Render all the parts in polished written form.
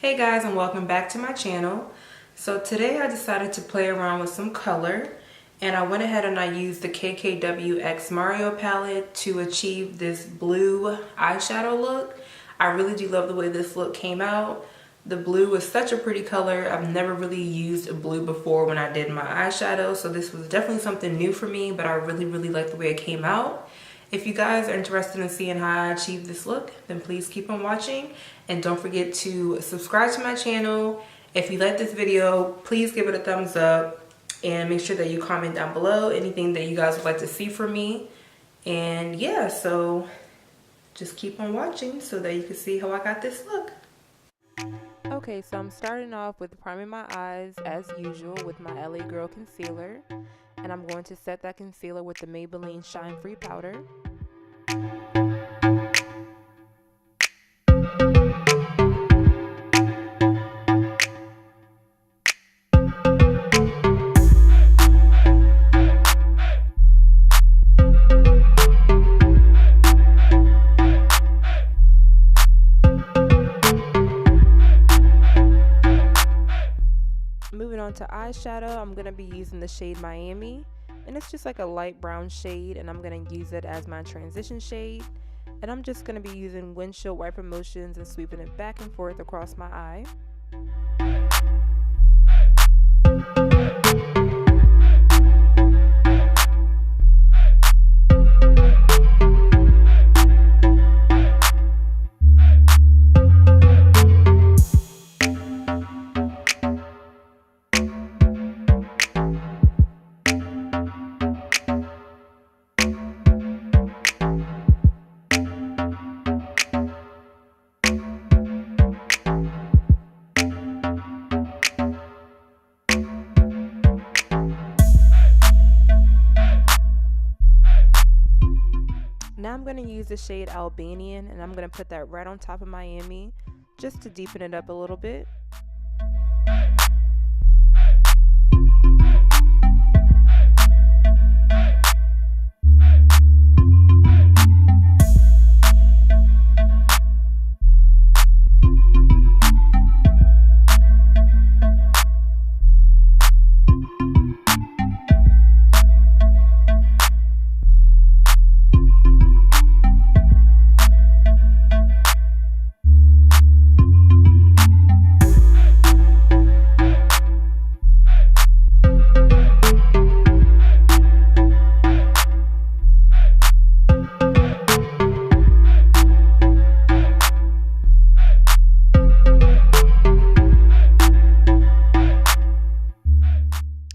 Hey guys, and welcome back to my channel. So today I decided to play around with some color, and I went ahead and I used the KKW X Mario palette to achieve this blue eyeshadow look. I really do love the way this look came out. The blue is such a pretty color. I've never really used a blue before when I did my eyeshadow, so this was definitely something new for me, but I really like the way it came out. If you guys are interested in seeing how I achieved this look, then please keep on watching, and don't forget to subscribe to my channel. If you like this video, please give it a thumbs up and make sure that you comment down below anything that you guys would like to see from me. And yeah, so just keep on watching so that you can see how I got this look. Okay, so I'm starting off with priming my eyes as usual with my LA Girl concealer, and I'm going to set that concealer with the Maybelline Shine Free powder. Moving on to eyeshadow, I'm going to be using the shade Miami, and it's just like a light brown shade, and I'm going to use it as my transition shade. And I'm just going to be using windshield wiper motions and sweeping it back and forth across my eye. Now I'm going to use the shade Albanian, and I'm going to put that right on top of Miami just to deepen it up a little bit.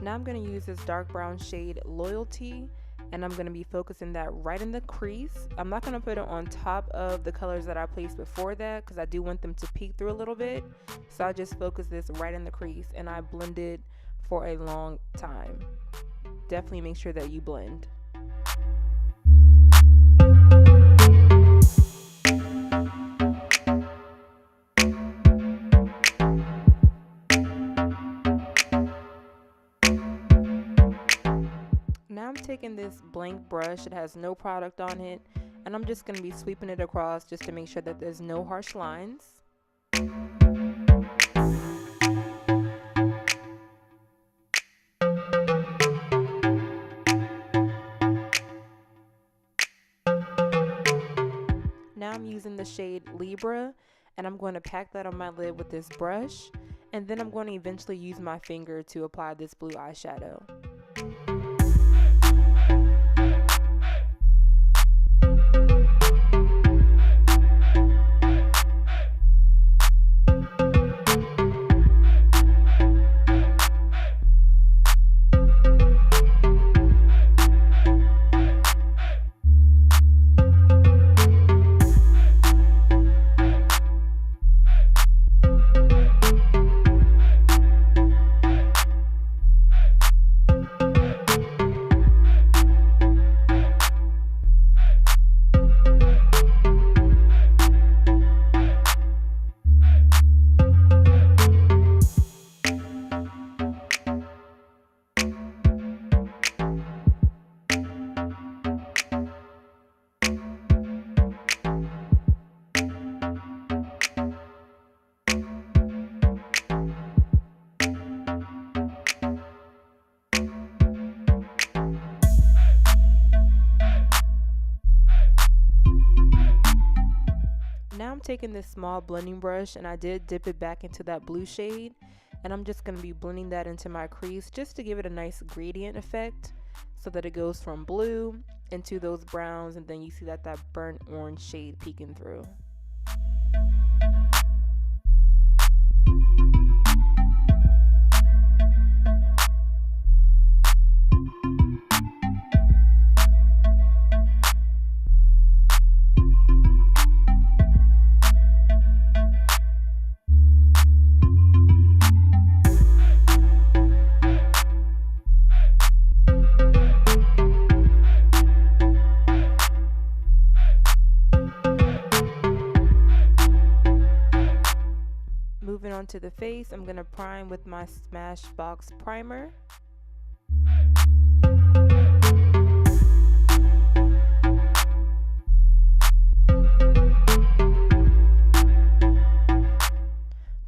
Now I'm going to use this dark brown shade Loyalty, and I'm going to be focusing that right in the crease. I'm not going to put it on top of the colors that I placed before that because I do want them to peek through a little bit. So I just focus this right in the crease, and I blend it for a long time. Definitely make sure that you blend. Now I'm taking this blank brush, it has no product on it, and I'm just going to be sweeping it across just to make sure that there's no harsh lines. Now I'm using the shade Libra, and I'm going to pack that on my lid with this brush, and then I'm going to eventually use my finger to apply this blue eyeshadow. taking this small blending brush and I did dip it back into that blue shade, and I'm just going to be blending that into my crease just to give it a nice gradient effect so that it goes from blue into those browns, and then you see that burnt orange shade peeking through. Moving on to the face, I'm going to prime with my Smashbox primer.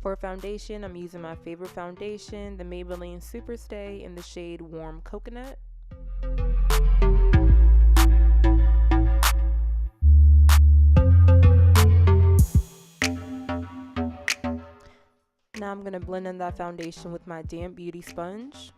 For foundation, I'm using my favorite foundation, the Maybelline Superstay in the shade Warm Coconut. Now I'm going to blend in that foundation with my damp beauty sponge.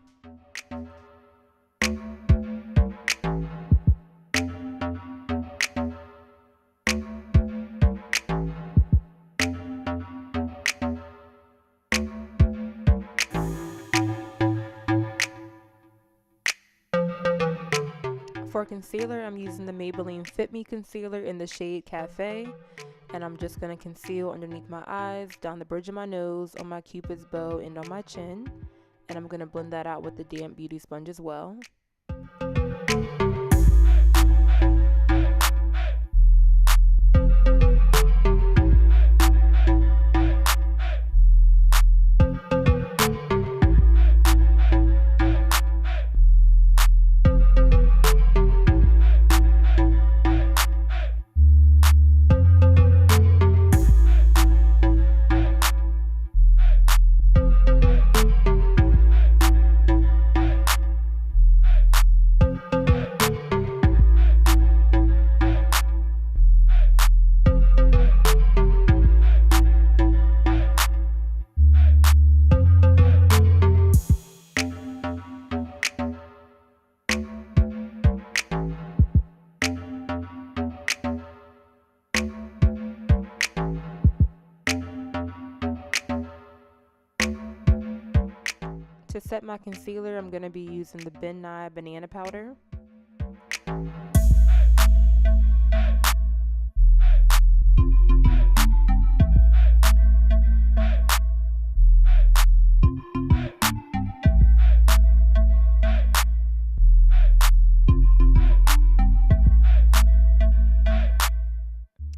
For concealer, I'm using the Maybelline Fit Me Concealer in the shade Cafe. And I'm just going to conceal underneath my eyes, down the bridge of my nose, on my cupid's bow, and on my chin. And I'm going to blend that out with the damp beauty sponge as well. To set my concealer, I'm going to be using the Ben Nye Banana Powder.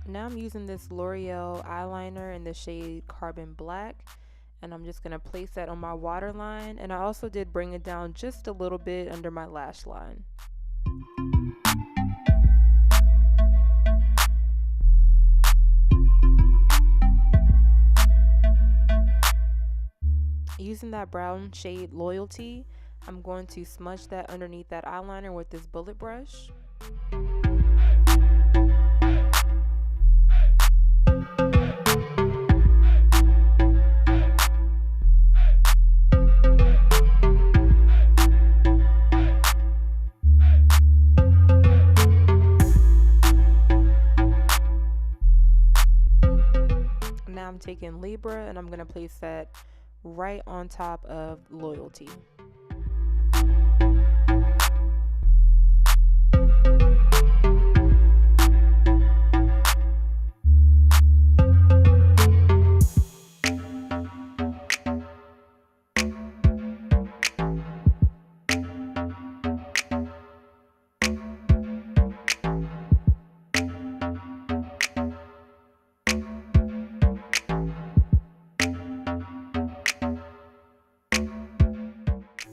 Now I'm using this L'Oreal eyeliner in the shade Carbon Black. And I'm just going to place that on my waterline, and I also did bring it down just a little bit under my lash line. Using that brown shade Loyalty, I'm going to smudge that underneath that eyeliner with this bullet brush. Now I'm taking Libra and I'm going to place that right on top of Loyalty.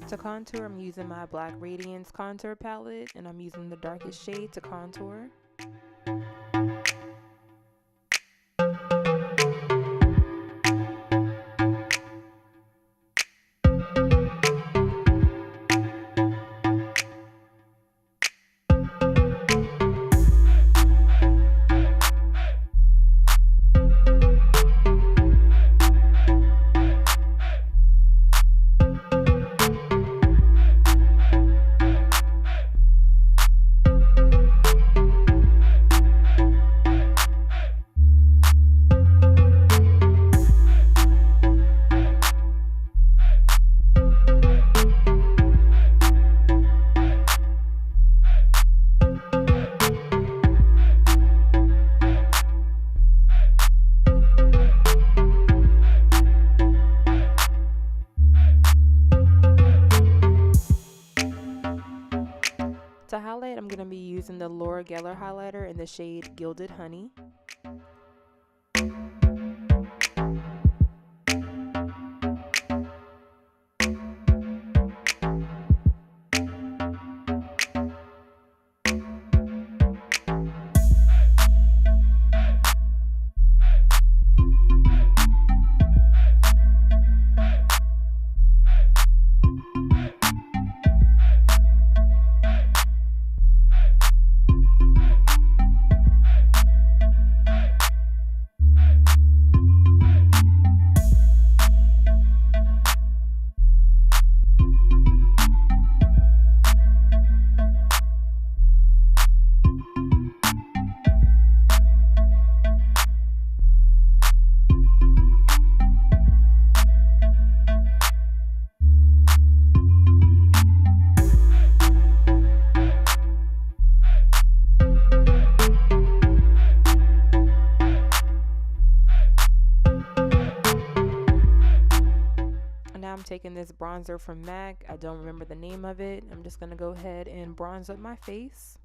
To contour, I'm using my Black Radiance contour palette, and I'm using the darkest shade to contour. the Laura Geller highlighter in the shade Gilded Honey. Now I'm taking this bronzer from MAC. I don't remember the name of it. I'm just going to go ahead and bronze up my face.